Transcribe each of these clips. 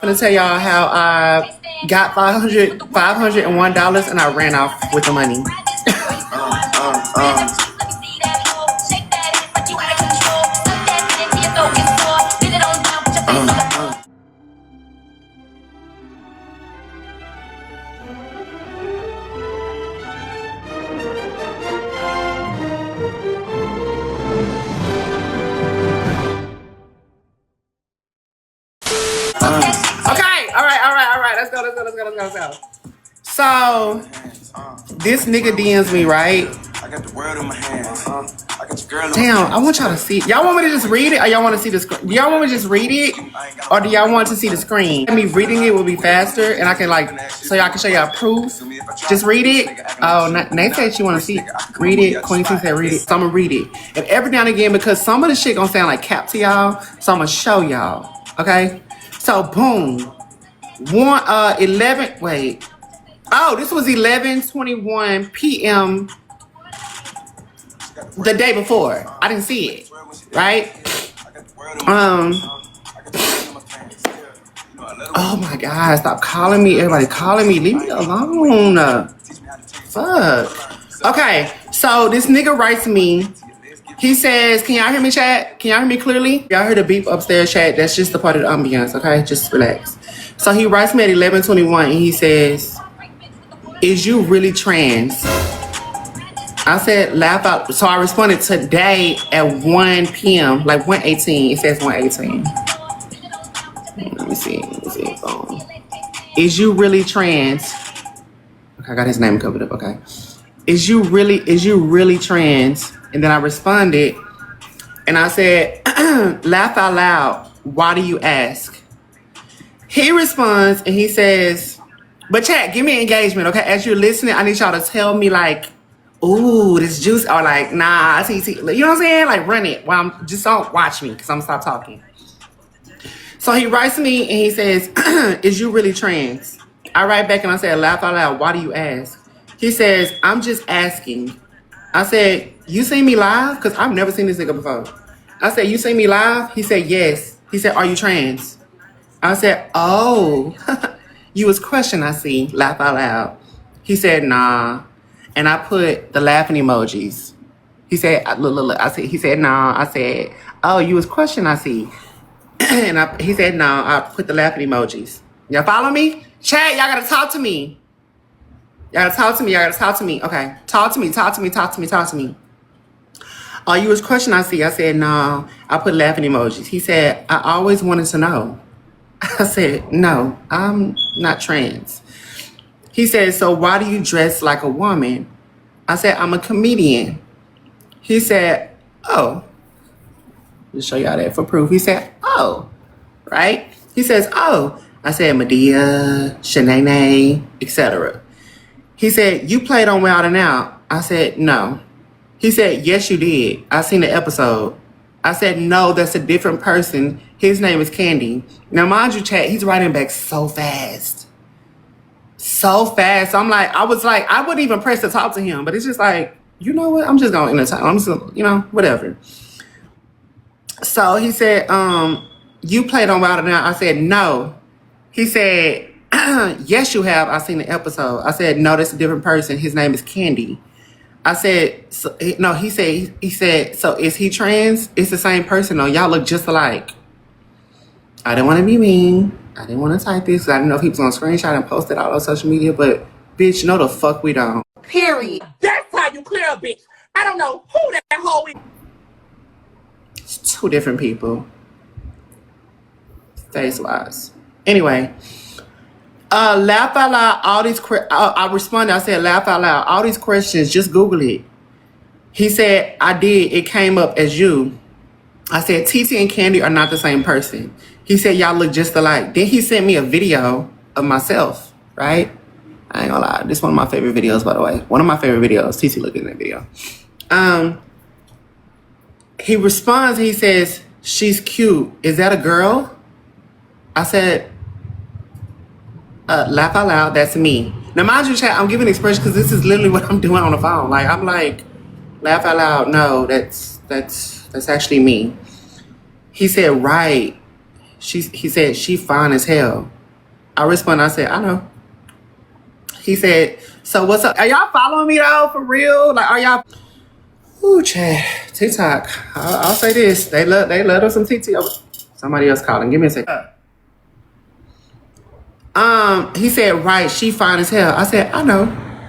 I'm gonna tell y'all how I got $501 and I ran off with the money. Okay, all right. Let's go. So this nigga DMs me, right? I got the world in my hands. I got your girl. Damn, I want y'all to see. Y'all want me to just read it, or y'all want to see the screen? Do y'all want me to just read it, or do y'all want to see the screen? Me reading it will be faster, and I can so y'all can show y'all proof. Just read it. Oh, Nate said she want to see it. Read it. Queen T said read it. So I'm gonna read it, and every now and again, because some of the shit gonna sound like cap to y'all, so I'm gonna show y'all. Okay. So boom. 11. Wait. Oh, this was 11:21 p.m. the day before. I didn't see it, right? Oh my God! Stop calling me. Everybody calling me. Leave me alone. Fuck. Okay. So this nigga writes me. He says, "Can y'all hear me, chat? Can y'all hear me clearly? Y'all heard the beep upstairs, chat? That's just the part of the ambiance. Okay, just relax." So he writes me at 11:21 and he says, "Is you really trans?" I said, "Laugh out." So I responded today at 1 p.m., like 1:18. It says 1:18. Let me see. Is you really trans? Okay, I got his name covered up. Okay. Is you really trans? And then I responded and I said, "Laugh out loud. Why do you ask?" He responds and he says, "But chat, give me engagement, okay? As you're listening, I need y'all to tell me like, ooh, this juice," or like, "Nah, Titi." You know what I'm saying? Like, run it. Well, just don't watch me because I'm gonna stop talking. So he writes me and he says, "Is you really trans?" I write back and I said, "Laugh out loud. Why do you ask?" He says, "I'm just asking." I said, "You seen me live? Because I've never seen this nigga before." I said, "You seen me live?" He said, "Yes." He said, "Are you trans?" I said, "Oh, you was crushing, I see." Laugh out loud. He said, "Nah." And I put the laughing emojis. He said, look. He said, "Nah." I said, "Oh, you was crushing, I see." And he said, "No." I put the laughing emojis. Y'all follow me? Chat, y'all gotta talk to me. Y'all gotta talk to me. Okay. Talk to me. "Oh, you was crushing, I see." I said, "No." I put laughing emojis. He said, "I always wanted to know." I said, "No, I'm not trans." He said, "So why do you dress like a woman?" I said, "I'm a comedian." He said, "Oh." Just show y'all that for proof. He said, "Oh," right? He says, "Oh." I said, "Medea, Shanae, etc." He said, "You played on Wild 'N Out." I said, "No." He said, "Yes, you did. I seen the episode." I said, "No, that's a different person. His name is Candy." Now, mind you, chat, he's writing back so fast. So I'm like, I wouldn't even press to talk to him, but it's just like, you know what? I'm just going to entertain. I'm just, whatever. So he said, "You played on Wild 'N Out." I said, "No." He said, "Yes, you have. I seen the episode." I said, "No, that's a different person. His name is Candy." I said, no, he said, "So is he trans?" It's the same person though. Y'all look just alike. I didn't want to be mean. I didn't want to type this. I didn't know if he was going to screenshot and post it all on social media, but bitch, no the fuck we don't. Period. That's how you clear a bitch. I don't know who that hoe is. It's two different people. Face-wise. Anyway. Laugh out loud, all these I responded, I said, "Laugh out loud, all these questions, just Google it." He said, "I did, it came up as you." I said, "Titi and Candy are not the same person." He said, "Y'all look just alike." Then he sent me a video of myself, right? I ain't gonna lie, this is one of my favorite videos, by the way. One of my favorite videos, Titi looked in that video. He responds, he says, "She's cute. Is that a girl?" I said, "Laugh out loud, that's me." Now, mind you, chat, I'm giving expression because this is literally what I'm doing on the phone. Like, I'm like, "Laugh out loud, no, that's actually me." He said, "Right. He said, she fine as hell. I responded, I said, I know. He said, so what's up? Are y'all following me though, for real? Like, are y'all? Ooh, Chad, TikTok. I'll say this. They love us some Titi. Somebody else calling. Give me a second. He said, right, she fine as hell. I said, I know.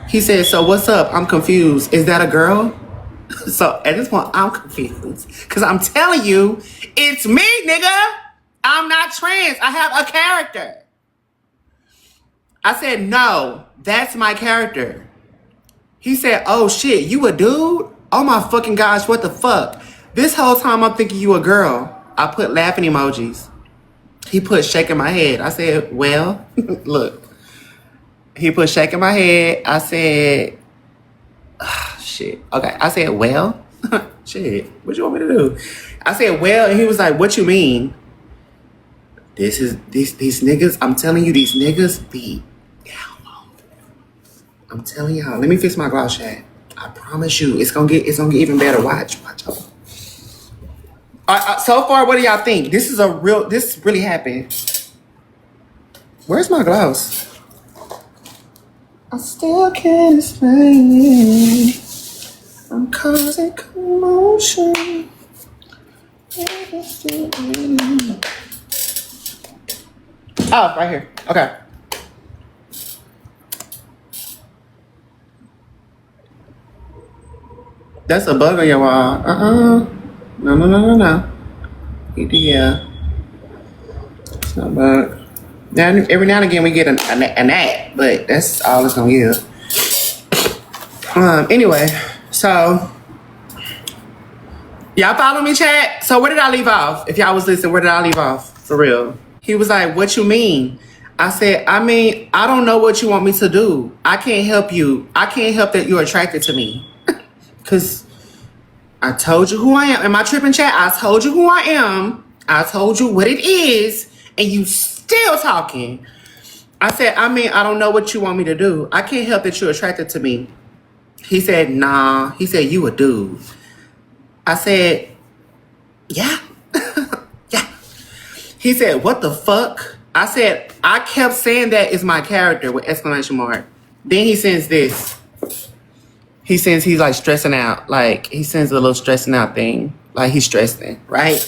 He said, so what's up? I'm confused. Is that a girl? So at this point, I'm confused. Because I'm telling you, it's me, nigga. I'm not trans. I have a character. I said, no, that's my character. He said, oh shit, you a dude? Oh my fucking gosh, what the fuck? This whole time I'm thinking you a girl. I put laughing emojis. He put shaking my head. I said, well, look. He put shaking my head. I said, shit. Okay. I said, well, shit. What you want me to do? I said, well, and he was like, what you mean? These niggas, I'm telling you, these niggas be down. I'm telling y'all. Let me fix my gloss chat. I promise you, it's gonna get even better. Watch. So far, what do y'all think? This really happened. Where's my gloss? I still can't explain it. I'm causing commotion. Oh, right here. Okay. That's a bug on your wall. No. Yeah. It's not a bug. Now, every now and again we get an ad, but that's all it's gonna give. Anyway, so y'all follow me, chat? So where did I leave off? If y'all was listening, where did I leave off? For real. He was like, what you mean? I said, I mean, I don't know what you want me to do. I can't help you. I can't help that you're attracted to me. Because I told you who I am. In my tripping chat, I told you who I am. I told you what it is. And you still talking. I said, I mean, I don't know what you want me to do. I can't help that you're attracted to me. He said, nah. He said, you a dude. I said, yeah. Yeah. He said, what the fuck? I said, I kept saying that is my character with exclamation mark. Then he sends this. He sends, he's like stressing out. Like, he sends a little stressing out thing. Like, he's stressing, right?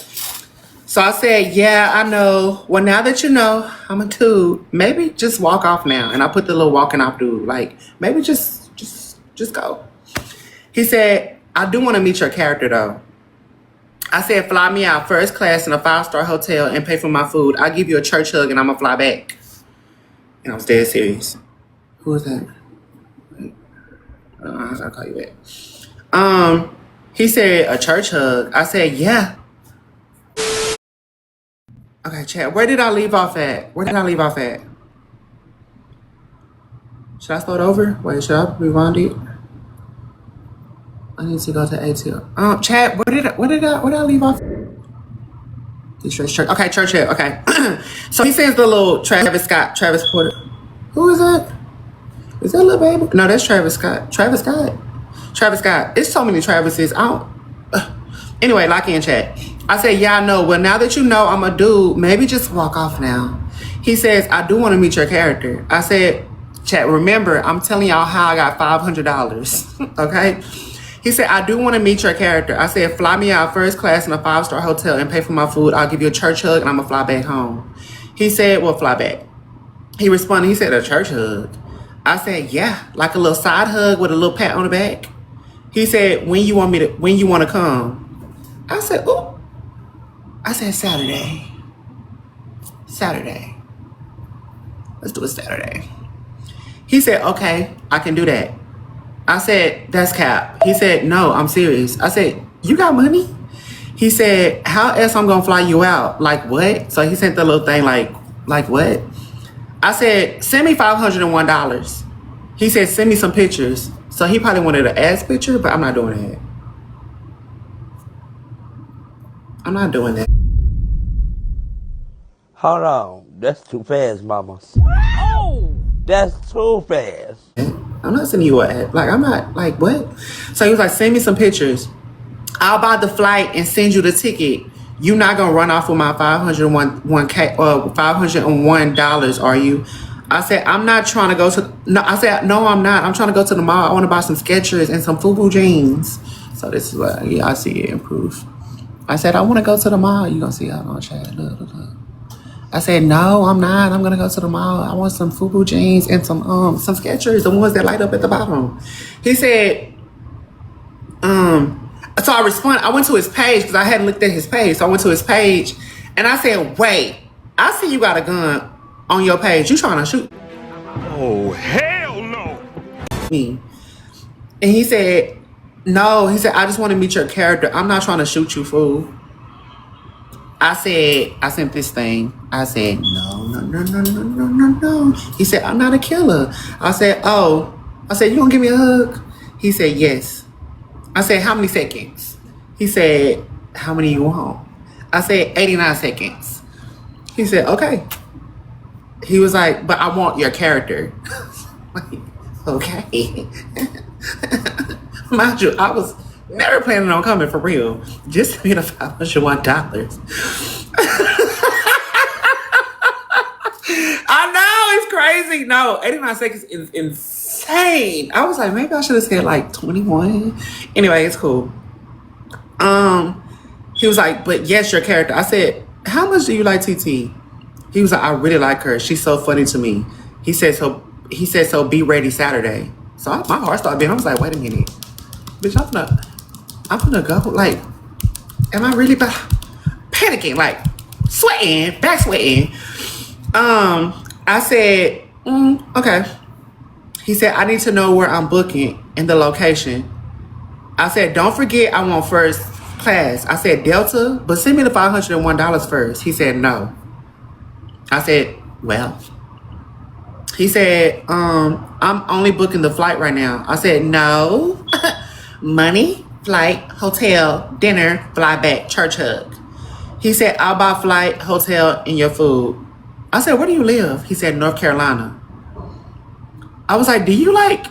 So I said, yeah, I know. Well, now that you know I'm a dude, maybe just walk off now. And I put the little walking off dude. Like, maybe just go. He said, I do want to meet your character, though. I said, fly me out first class in a 5-star hotel and pay for my food. I'll give you a church hug and I'm going to fly back. And I was dead serious. Who is that? I'll call you back. He said, a church hug. I said, yeah. Okay, chat. Where did I leave off at? Should I start over? Wait, should I rewind it? I need to go to ATL. Chat, where did I leave off? Church. Okay, church hug. Okay. So he sends the little Travis Porter. Who is that? Is that little baby? No, that's Travis Scott. Travis Scott. It's so many Travises. Anyway, lock in, chat. I said, yeah, I know. Well, now that you know I'm a dude, maybe just walk off now. He says, I do want to meet your character. I said, chat, remember, I'm telling y'all how I got $500. Okay? He said, I do want to meet your character. I said, fly me out first class in a 5-star hotel and pay for my food. I'll give you a church hug and I'm going to fly back home. He said, well, fly back. He responded, he said, a church hug. I said, yeah, like a little side hug with a little pat on the back. He said, when you want to come? I said, ooh. I said, Saturday. Let's do it Saturday. He said, okay, I can do that. I said, that's cap. He said, no, I'm serious. I said, you got money? He said, how else I'm going to fly you out? Like what? So he sent the little thing like what? I said, send me $501. He said, send me some pictures. So he probably wanted an ass picture, but I'm not doing that. I'm not doing that. Hold on. That's too fast, mama. Oh! That's too fast. I'm not sending you an ass. Like, I'm not, like, what? So he was like, send me some pictures. I'll buy the flight and send you the ticket. You not gonna run off with my $501K or $501, are you? I said, I'm not trying to go to, no, I said, no, I'm not. I'm trying to go to the mall. I want to buy some Skechers and some FUBU jeans. So this is what, yeah, I see it improve. I said, I want to go to the mall. You gonna see how on chat. Look. I said, no, I'm not. I'm gonna go to the mall. I want some FUBU jeans and some Skechers, the ones that light up at the bottom. He said, so I responded. I went to his page because I hadn't looked at his page. So I went to his page and I said, wait, I see you got a gun on your page. You trying to shoot? Oh, hell no. Me. And he said, no. He said, I just want to meet your character. I'm not trying to shoot you, fool. I said, I sent this thing. I said, no. He said, I'm not a killer. I said, oh. I said, you gonna give me a hug? He said, yes. I said, how many seconds? He said, how many you want? I said, 89 seconds. He said, okay. He was like, but I want your character. Like, okay. Mind you, I was never planning on coming for real. Just to get a $501. I know, it's crazy. No, 89 seconds is insane. I was like, maybe I should have said like 21. Anyway, it's cool. He was like, but yes, your character. I said, how much do you like Titi? He was like, I really like her. She's so funny to me. He said, so be ready Saturday. So my heart started beating. I was like, wait a minute. Bitch, I'm gonna go. Like, am I really panicking? Like, sweating, back sweating. I said, okay. He said, I need to know where I'm booking and the location. I said, don't forget I want first class. I said, Delta, but send me the $501 first. He said, no. I said, well. He said, I'm only booking the flight right now. I said, no. Money, flight, hotel, dinner, fly back, church hug. He said, I'll buy flight, hotel, and your food. I said, where do you live? He said, North Carolina. I was like, do you like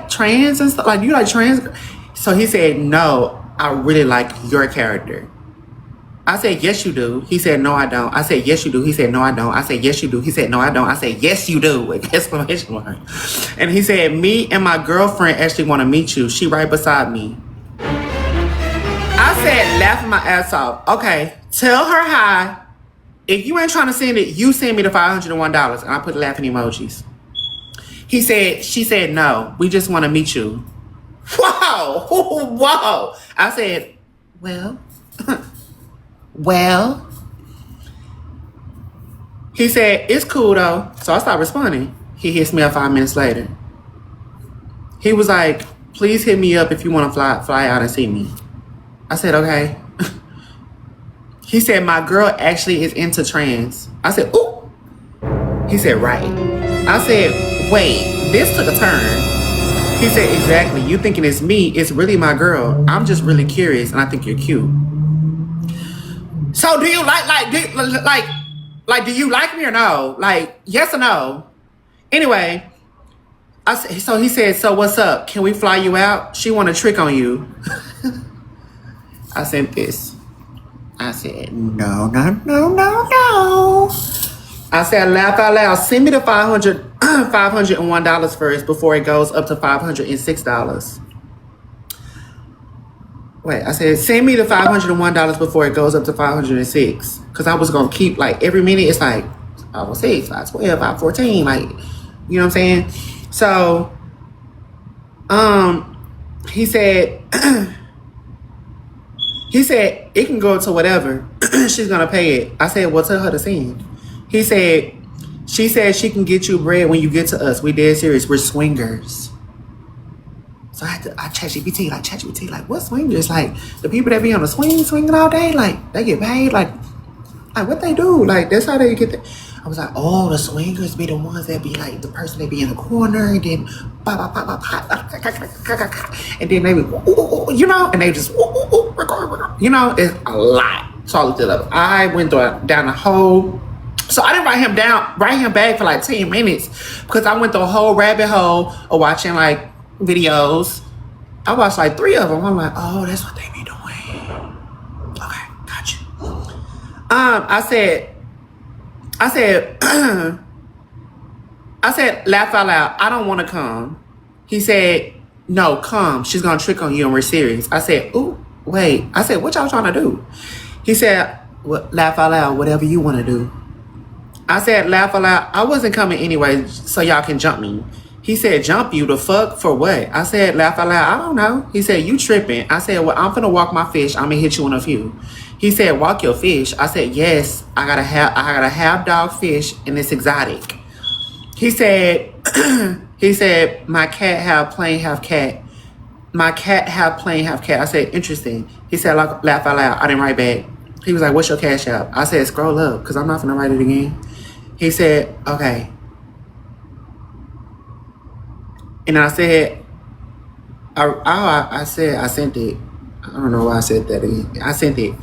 trans and stuff? Like, do you like trans? So he said, no, I really like your character. I said, yes, you do. He said, no, I don't. I said, yes, you do. He said, no, I don't. I said, yes, you do. He said, no, I don't. I said, yes, you do. With exclamation mark. And he said, me and my girlfriend actually want to meet you. She right beside me. I said, laughing my ass off. Okay, tell her hi. If you ain't trying to send it, you send me the $501. And I put laughing emojis. She said, no, we just want to meet you. Wow. Whoa. I said, well. Well. He said, it's cool though. So I stopped responding. He hits me up 5 minutes later. He was like, please hit me up if you want to fly out and see me. I said, okay. He said, my girl actually is into trans. I said, ooh. He said, right. I said, wait, this took a turn. He said, exactly. You thinking it's me. It's really my girl. I'm just really curious and I think you're cute. So do you do you like me or no? Like, yes or no? Anyway, so he said, so what's up? Can we fly you out? She want a trick on you. I sent this. I said, no. I said, laugh out loud. Send me the $501 first before it goes up to $506. Wait, I said, send me the $501 before it goes up to $506. Because I was going to keep, like, every minute, it's like, 506, 512, 514, like, you know what I'm saying? So, he said, it can go to whatever. She's going to pay it. I said, well, tell her to send. He said, she said she can get you bread when you get to us. We dead serious. We're swingers. So I ChatGPT, like, what swingers? Like, the people that be on the swinging all day, like, they get paid, like what they do? Like, that's how they get the... I was like, oh, the swingers be the ones that be like the person that be in the corner and then and then they be, you know, and they just, you know, it's a lot. So I looked it up. I went down the whole... So I didn't write him back for like 10 minutes because I went through a whole rabbit hole of watching like videos. I watched like 3 of them. I'm like, oh, that's what they be doing. Okay, gotcha. I said, I said, laugh out loud. I don't want to come. He said, no, come. She's going to trick on you and we're serious. I said, ooh, wait. I said, what y'all trying to do? He said, well, laugh out loud, whatever you want to do. I said, laugh out loud. I wasn't coming anyway, so y'all can jump me. He said, jump you the fuck for what? I said, laugh out loud. I don't know. He said, you tripping. I said, well, I'm finna walk my fish. I'm gonna hit you in a few. He said, walk your fish. I said, yes, I got a half dog fish and it's exotic. He said, my cat have plain half cat. My cat have plain half cat. I said, interesting. He said, laugh out loud. I didn't write back. He was like, what's your cash app? I said, scroll up, because I'm not gonna write it again. He said, okay. And I said, I sent it. I don't know why I said that again. I sent it.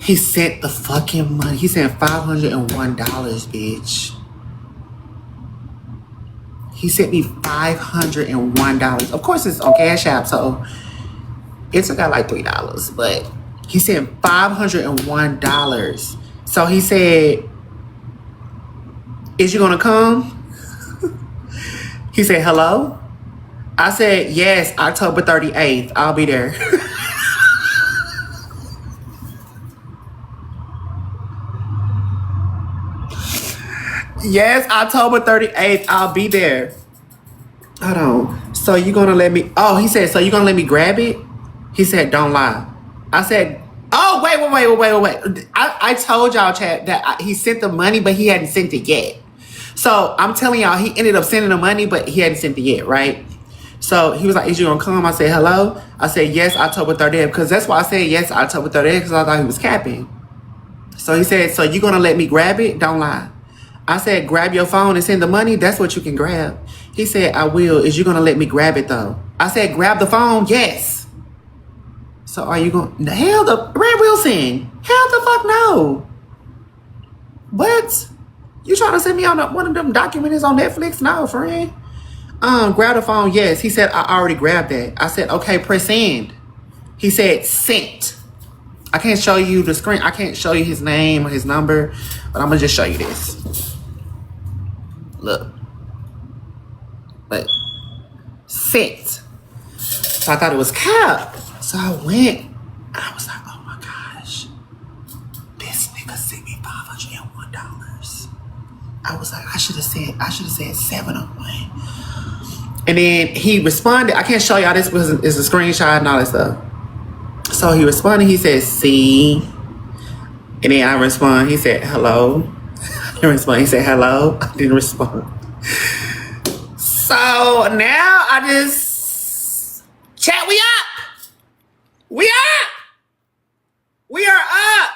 He sent the fucking money. He sent $501, bitch. He sent me $501. Of course, it's on Cash App, so it took out like $3, but he sent $501. So he said, is you gonna come? He said, hello? I said, yes, October 38th. I'll be there. Yes, October 38th. I'll be there. Hold on. So you gonna let me... Oh, he said, so you gonna let me grab it? He said, don't lie. I said, oh, wait. I told y'all, chat, that he sent the money, but he hadn't sent it yet. So I'm telling y'all, he ended up sending the money, but he hadn't sent it yet, right? So he was like, is you gonna come? I said, hello? I said, yes, October 30th. Because that's why I said yes, October 30th, because I thought he was capping. So he said, so you gonna let me grab it? Don't lie. I said, grab your phone and send the money. That's what you can grab. He said, I will. Is you gonna let me grab it though? I said, grab the phone? Yes. So are you gonna... Hell, the Red Wilson. Hell the fuck no. What? You trying to send me on one of them documentaries on Netflix? No, friend. Grab the phone. Yes. He said, I already grabbed that. I said, okay, press send. He said, sent. I can't show you the screen. I can't show you his name or his number, but I'm gonna just show you this. Look. But sent. So I thought it was cap. So I went. I was like, oh my gosh. This nigga sent me $501. I was like, I should have said 701. And then he responded. I can't show y'all this because it's a screenshot and all that stuff. So he responded. He said, see. And then I respond. He said, hello. I didn't respond. He said, hello. I didn't respond. So now I just chat. We up. We are up.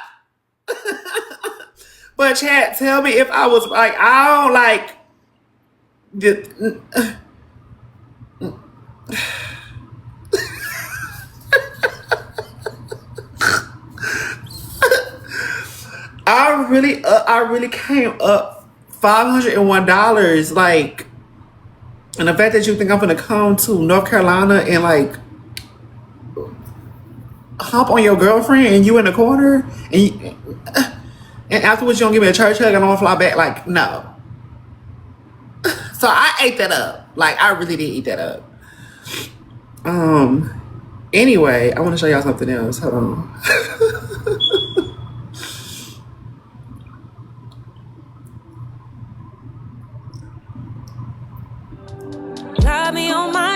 But chat, tell me if I was like, I don't like I really came up $501. Like, and the fact that you think I'm gonna come to North Carolina and like hump on your girlfriend and you in the corner and afterwards you don't give me a church hug and I don't fly back, like, no. So I ate that up. Like, I really did eat that up. Anyway, I want to show y'all something else. Hold on. Got me on my